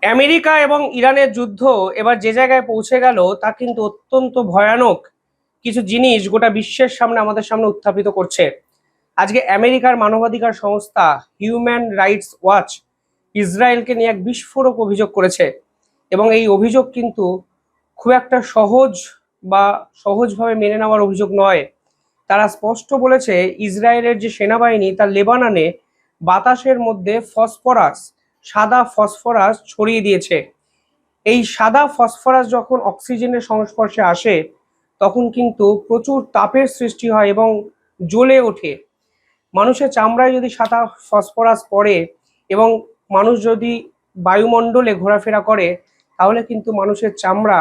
America এবং ইরানের যুদ্ধ এবার যে জায়গায় পৌঁছে গেল তা কিন্তু অত্যন্ত ভয়ানক কিছু জিনিস গোটা বিশ্বের সামনে আমাদের সামনে উত্থাপিত করছে। আজকে আমেরিকার মানবাধিকার সংস্থা হিউম্যান রাইটস ওয়াচ ইসরায়েলকে নিয়ে এক বিস্ফোরক অভিযোগ করেছে, এবং এই অভিযোগ কিন্তু খুব একটা সহজভাবে মেনে নেওয়ার অভিযোগ নয়। তারা স্পষ্ট বলেছে ইসরায়েলের যে সেনাবাহিনী তার লেবাননে বাতাসের মধ্যে সাদা ফসফরাস ছড়িয়ে দিয়েছে। এই সাদা ফসফরাস যখন অক্সিজেনের সংস্পর্শে আসে তখন কিন্তু প্রচুর তাপের সৃষ্টি হয় এবং জ্বলে ওঠে। মানুষের চামড়ায় যদি সাদা ফসফরাস পড়ে এবং মানুষ যদি বায়ুমণ্ডলে ঘোরাফেরা করে তাহলে কিন্তু মানুষের চামড়া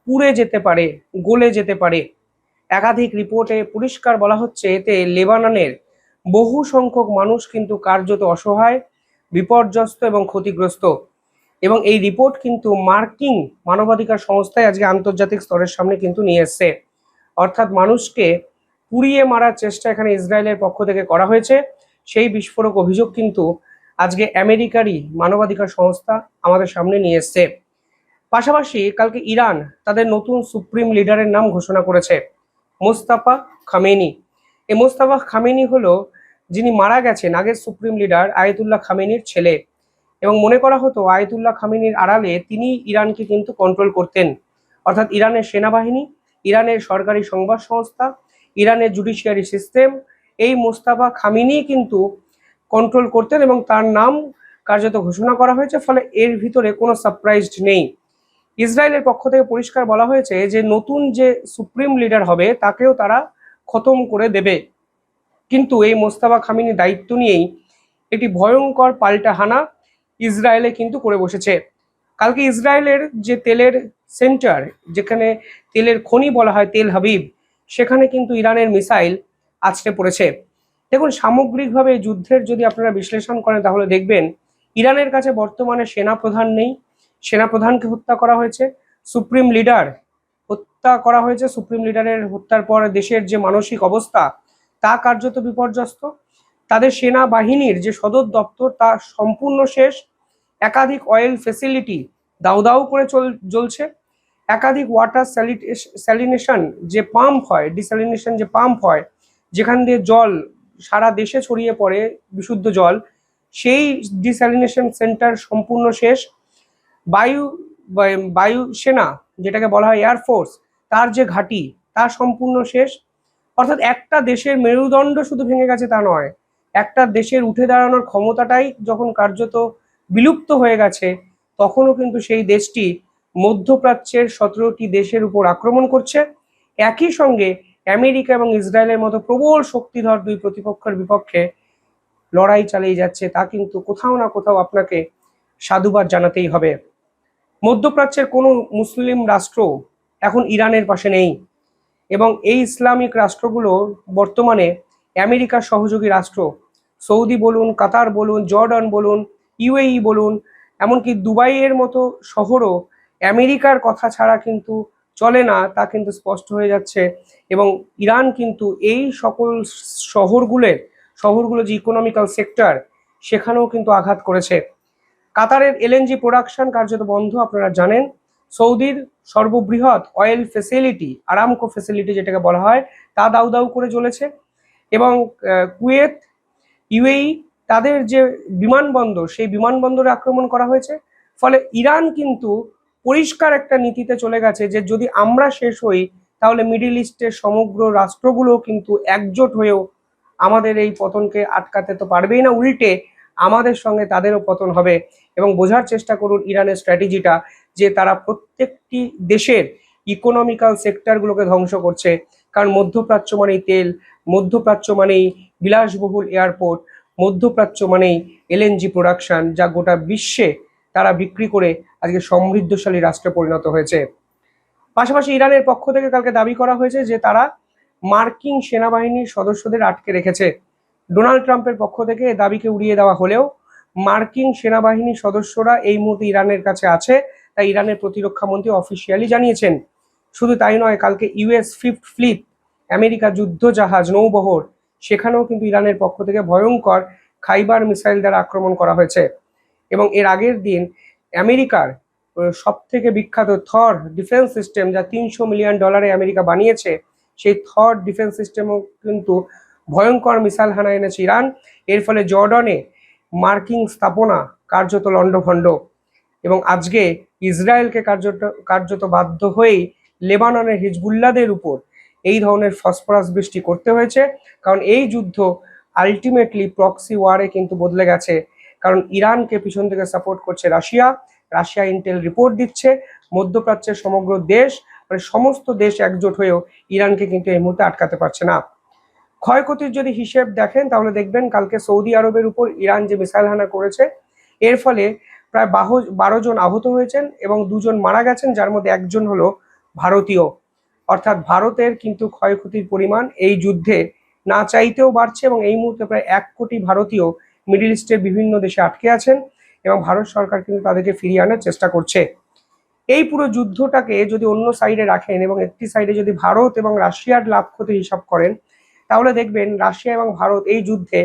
পুড়ে যেতে পারে, গলে যেতে পারে। একাধিক রিপোর্টে পরিষ্কার বলা হচ্ছে এতে লেবাননের বহু সংখ্যক মানুষ কিন্তু কার্যত অসহায়, বিপর্যস্ত এবং ক্ষতিগ্রস্ত। এবং এই রিপোর্ট কিন্তু মার্কিন মানবাধিকার সংস্থায় আজকে আন্তর্জাতিক স্তরের সামনে কিন্তু নিয়ে এসছে। অর্থাৎ মানুষকে পুড়িয়ে মারার চেষ্টা এখানে ইসরায়েলের পক্ষ থেকে করা হয়েছে। সেই বিস্ফোরক অভিযোগ কিন্তু আজকে আমেরিকারই মানবাধিকার সংস্থা আমাদের সামনে নিয়ে এসছে। পাশাপাশি কালকে ইরান তাদের নতুন সুপ্রিম লিডারের নাম ঘোষণা করেছে, মোস্তাফা খামেনি। এই মোস্তাফা খামেনি হলো যিনি মারা গেছেন আগের সুপ্রিম লিডার আয়াতুল্লাহ খামেনির ছেলে, এবং মনে করা হতো আয়াতুল্লাহ খামেনির আড়ালে তিনি ইরানকে কিন্তু কন্ট্রোল করতেন। অর্থাৎ ইরানের সেনাবাহিনী, ইরানের সরকারি সংবাদ সংস্থা, ইরানের জুডিশিয়ারি সিস্টেম এই মোস্তাফা খামেনি কিন্তু কন্ট্রোল করতেন, এবং তার নাম কার্যত ঘোষণা করা হয়েছে। ফলে এর ভিতরে কোনো সারপ্রাইজড নেই। ইসরায়েলের পক্ষ থেকে পরিষ্কার বলা হয়েছে যে নতুন যে সুপ্রিম লিডার হবে তাকেও তারা খতম করে দেবে। কিন্তু এই মোস্তাফা খামেনি দায়িত্ব নিয়েই একটি ভয়ঙ্কর পাল্টা হানা ইসরায়েলে কিন্তু করে বসেছে। কালকে ইসরায়েলের যে তেলের সেন্টার, যেখানে তেলের খনি বলা হয় তেল হাবিব, সেখানে কিন্তু ইরানের মিসাইল আছড়ে পড়েছে। দেখুন, সামগ্রিকভাবে এই যুদ্ধের যদি আপনারা বিশ্লেষণ করেন তাহলে দেখবেন ইরানের কাছে বর্তমানে সেনাপ্রধান নেই, সেনাপ্রধানকে হত্যা করা হয়েছে, সুপ্রিম লিডার হত্যা করা হয়েছে। সুপ্রিম লিডারের হত্যার পর দেশের যে মানসিক অবস্থা তা কার্যত বিপর্যস্ত। তাদের সেনাবাহিনীর যে সদর দপ্তর তা সম্পূর্ণ শেষ। একাধিক অয়েল ফেসিলিটি দাউ দাউ করে জ্বলছে। একাধিক ওয়াটার স্যালিনেশন যে পাম্প হয়, ডিস্যালিনেশন যে পাম্প হয়, যেখান দিয়ে জল সারা দেশে ছড়িয়ে পড়ে বিশুদ্ধ জল, সেই ডিস্যালিনেশন সেন্টার সম্পূর্ণ শেষ। বায়ু বায়ু সেনা, যেটাকে বলা হয় এয়ারফোর্স, তার যে ঘাঁটি তা সম্পূর্ণ শেষ। অর্থাৎ একটা দেশের মেরুদণ্ড শুধু ভেঙে গেছে তা নয়, একটা দেশের উঠে দাঁড়ানোর ক্ষমতাটাই যখন কার্যত বিলুপ্ত হয়ে গেছে, তখনও কিন্তু সেই দেশটি মধ্যপ্রাচ্যের 17টি দেশের উপর আক্রমণ করছে। একই সঙ্গে আমেরিকা এবং ইসরায়েলের মতো প্রবল শক্তিধর দুই প্রতিপক্ষের বিপক্ষে লড়াই চালিয়ে যাচ্ছে। তা কিন্তু কোথাও না কোথাও আপনাকে সাধুবাদ জানাতেই হবে। মধ্যপ্রাচ্যের কোনো মুসলিম রাষ্ট্র এখন ইরানের পাশে নেই, এবং এই ইসলামিক রাষ্ট্রগুলো বর্তমানে আমেরিকার সহযোগী রাষ্ট্র। সৌদি বলুন, কাতার বলুন, জর্ডান বলুন, ইউএই বলুন, এমনকি দুবাইয়ের মতো শহরও আমেরিকার কথা ছাড়া কিন্তু চলে না, তা কিন্তু স্পষ্ট হয়ে যাচ্ছে। এবং ইরান কিন্তু এই সকল শহরগুলো যে ইকোনমিক্যাল সেক্টর, সেখানেও কিন্তু আঘাত করেছে। কাতারের এলএনজি প্রোডাকশন কার্যত বন্ধ, আপনারা জানেন। সৌদির সর্ববৃহৎ অয়েল ফেসিলিটি, আরামকো ফেসিলিটি যেটাকে বলা হয়, তা দাউ দাউ করে চলেছে। এবং কুয়েত, ইউএই, তাদের যে বিমানবন্দর, সেই বিমানবন্দরে আক্রমণ করা হয়েছে। ফলে ইরান কিন্তু পরিষ্কার একটা নীতিতে চলে গেছে যে যদি আমরা শেষ হই তাহলে মিডিল ইস্টের সমগ্র রাষ্ট্রগুলো কিন্তু একজোট হয়েও আমাদের এই পতনকে আটকাতে তো পারবেই না, উল্টে আমাদের সঙ্গে তাদেরও পতন হবে। এবং বোঝার চেষ্টা করুন ইরানের স্ট্র্যাটেজিটা, যে তারা প্রত্যেকটি দেশের ইকোনমিক্যাল সেক্টরগুলোকে ধ্বংস করছে। কারণ মধ্যপ্রাচ্য মানেই তেল, মধ্যপ্রাচ্য মানেই বিলাসবহুল এয়ারপোর্ট, মধ্যপ্রাচ্য মানেই এলএনজি প্রোডাকশন, যা গোটা বিশ্বে তারা বিক্রি করে আজকে সমৃদ্ধশালী রাষ্ট্রে পরিণত হয়েছে। পাশাপাশি ইরানের পক্ষ থেকে কালকে দাবি করা হয়েছে যে তারা মার্কিন সেনাবাহিনীর সদস্যদের আটকে রেখেছে। ডোনাল্ড ট্রাম্পের পক্ষ থেকে এই দাবিকে উড়িয়ে দেওয়া হলেও মার্কিন সেনাবাহিনীর সদস্যরা এই মুহূর্তে ইরানের কাছে আছে, তাই ইরানের প্রতিরক্ষা মন্ত্রী অফিসিয়ালি জানিয়েছেন। শুধু তাই নয়, কালকে ইউএস ফিফথ ফ্লিট, আমেরিকা যুদ্ধ জাহাজ নৌবহর, সেখানেও কিন্তু ইরানের পক্ষ থেকে ভয়ঙ্কর খাইবার মিসাইল দ্বারা আক্রমণ করা হয়েছে। এবং এর আগের দিন আমেরিকার সব থেকে বিখ্যাত থর ডিফেন্স সিস্টেম, যা $300 মিলিয়ন আমেরিকা বানিয়েছে, সেই থর ডিফেন্স সিস্টেমও কিন্তু ভয়ঙ্কর মিসাইল হানা এনেছে ইরান। এর ফলে জর্ডনে মার্কিন স্থাপনা কার্যত লণ্ডভণ্ড, এবং আজকে ইসরায়েলকে কার্যত বাধ্য হয়েই লেবাননের হিজবুল্লাদের উপর এই ধরনের ফসফরাস বৃষ্টি করতে হয়েছে। কারণ এই যুদ্ধ আলটিমেটলি প্রক্সি ওয়ারে কিন্তু বদলে গেছে, কারণ ইরানকে পিছন থেকে সাপোর্ট করছে রাশিয়া। রাশিয়া ইন্টেল রিপোর্ট দিচ্ছে, মধ্যপ্রাচ্যের সমগ্র দেশ, মানে সমস্ত দেশ একজোট হয়েও ইরানকে কিন্তু এই মুহূর্তে আটকাতে পারছে না। ক্ষয়ক্ষতির যদি হিসেব দেখেন তাহলে দেখবেন কালকে সৌদি আরবের উপর ইরান যে মিসাইল হানা করেছে, এর ফলে প্রায় 12 জন আহত হয়েছেন এবং 2 জন মারা গেছেন, যার মধ্যে একজন হলো ভারতীয়। অর্থাৎ ভারতের কিন্তু ক্ষয়ক্ষতির পরিমাণ এই যুদ্ধে না চাইতেও বাড়ছে, এবং এই মুহূর্তে প্রায় 1 কোটি ভারতীয় মিডল ইস্টের বিভিন্ন দেশে আটকে আছেন, এবং ভারত সরকার কিন্তু তাদেরকে ফিরিয়ে আনার চেষ্টা করছে। এই পুরো যুদ্ধটাকে যদি অন্য সাইডে রাখেন এবং একটি সাইডে যদি ভারত এবং রাশিয়ার লাভ ক্ষতির হিসাব করেন, তাহলে দেখবেন রাশিয়া এবং ভারত এই যুদ্ধে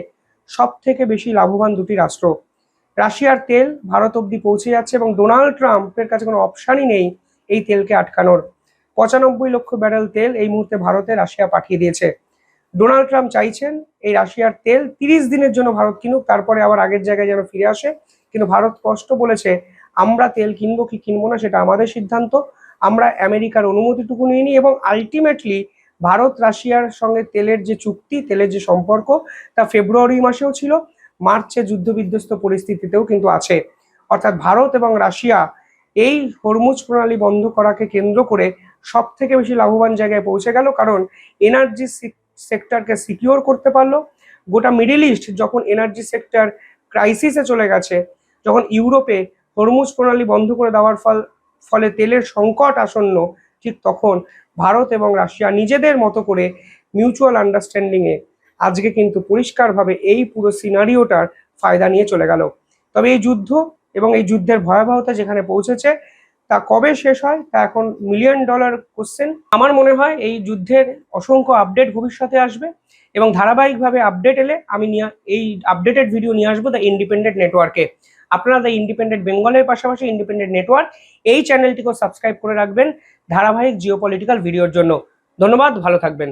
সব থেকে বেশি লাভবান দুটি রাষ্ট্র। রাশিয়ার তেল ভারত অব্দি পৌঁছে যাচ্ছে, এবং ডোনাল্ড ট্রাম্পের কাছে কোনো অপশানই নেই এই তেলকে আটকানোর। 95 লক্ষ ব্যারেল তেল এই মুহূর্তে ভারতে রাশিয়া পাঠিয়ে দিয়েছে। ডোনাল্ড ট্রাম্প চাইছেন এই রাশিয়ার তেল 30 দিনের জন্য ভারত কিনুক, তারপরে আবার আগের জায়গায় যেন ফিরে আসে। কিন্তু ভারত স্পষ্ট বলেছে, আমরা তেল কিনবো কি কিনবো না সেটা আমাদের সিদ্ধান্ত, আমরা আমেরিকার অনুমতিটুকু নিয়ে নিই। এবং আলটিমেটলি ভারত রাশিয়ার সঙ্গে তেলের যে চুক্তি, তেলের যে সম্পর্ক, তা ফেব্রুয়ারি মাসেও ছিল, মার্চে যুদ্ধবিধ্বস্ত পরিস্থিতিতেও কিন্তু আছে। অর্থাৎ ভারত এবং রাশিয়া এই হরমুজ প্রণালী বন্ধ করাকে কেন্দ্র করে সব থেকে বেশি লাভবান জায়গায় পৌঁছে গেল, কারণ এনার্জি সেক্টরকে সিকিউর করতে পারলো। গোটা মিডিল ইস্ট যখন এনার্জি সেক্টর ক্রাইসিসে চলে গেছে, যখন ইউরোপে হরমুজ প্রণালী বন্ধ করে দেওয়ার ফলে তেলের সংকট আসন্ন, ঠিক তখন ভারত এবং রাশিয়া নিজেদের মতো করে মিউচুয়াল আন্ডারস্ট্যান্ডিংয়ে আজকে কিন্তু পরিষ্কারভাবে এই পুরো সিনারিওটার ফায়দা নিয়ে চলে গেল। তবে এই যুদ্ধ এবং এই যুদ্ধের ভয়াবহতা যেখানে পৌঁছেছে, তা কবে শেষ হয় তা এখন $1 মিলিয়ন কোশ্চেন। আমার মনে হয় এই যুদ্ধের অসংখ্য আপডেট ভবিষ্যতে আসবে, এবং ধারাবাহিকভাবে আপডেট এলে আমি এই আপডেটেড ভিডিও নিয়ে আসবো দ্য ইন্ডিপেন্ডেন্ট নেটওয়ার্কে। আপনারা দ্য ইন্ডিপেন্ডেন্ট বেঙ্গলের পাশাপাশি ইন্ডিপেন্ডেন্ট নেটওয়ার্ক এই চ্যানেলটিকেও সাবস্ক্রাইব করে রাখবেন ধারাবাহিক জিওপলিটিক্যাল ভিডিওর জন্য। ধন্যবাদ, ভালো থাকবেন।